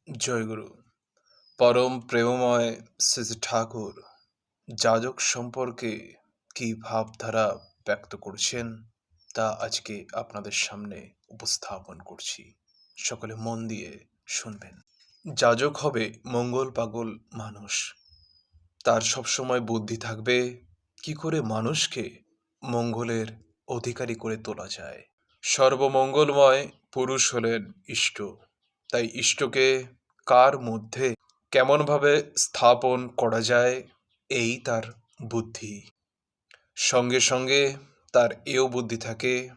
জয়গুরু। পরম প্রেমময় শ্রী ঠাকুর যাজক সম্পর্কে কি ভাবধারা ব্যক্ত করছেন তা আজকে আপনাদের সামনে উপস্থাপন করছি। সকলে মন দিয়ে শুনবেন। যাজক হবে মঙ্গল পাগল মানুষ। তার সবসময় বুদ্ধি থাকবে কি করে মানুষকে মঙ্গলের অধিকারী করে তোলা যায়। সর্বমঙ্গলময় পুরুষ হলেন ইষ্ট। তাই ইষ্টকে কার মধ্যে কেমনভাবে স্থাপন করা যায় এই তার বুদ্ধি। সঙ্গে সঙ্গে তার এও বুদ্ধি থাকে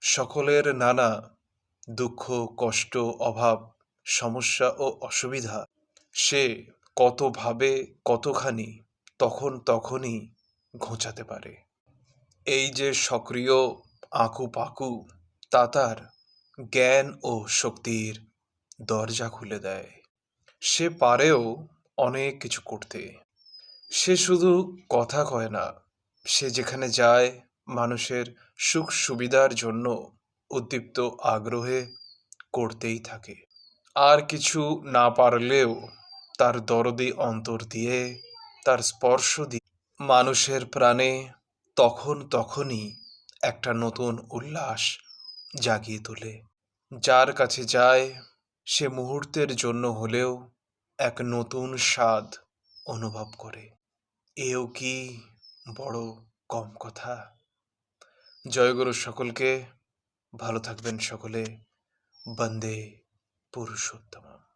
সকলের নানা দুঃখ কষ্ট অভাব সমস্যা ও অসুবিধা সে কতভাবে কতখানি তখনই ঘোচাতে পারে। এই যে সক্রিয় আঁকু পাকু তা তার জ্ঞান ও শক্তির দরজা খুলে দেয়। সে পারেও অনেক কিছু করতে। সে শুধু কথা কয় না, সে যেখানে যায় মানুষের সুখ সুবিধার জন্য উদ্দীপ্ত আগ্রহে করতেই থাকে। আর কিছু না পারলেও তার দরদি অন্তর দিয়ে তার স্পর্শ দিয়ে মানুষের প্রাণে তখনই একটা নতুন উল্লাস জাগিয়ে তোলে। যার কাছে যায় সে মুহূর্তের জন্য হলেও এক নতুন স্বাদ অনুভব করে। এও কি বড় কম কথা? জয়গুরু সকলকে। ভালো থাকবেন সকলে। বন্দে পুরুষোত্তম।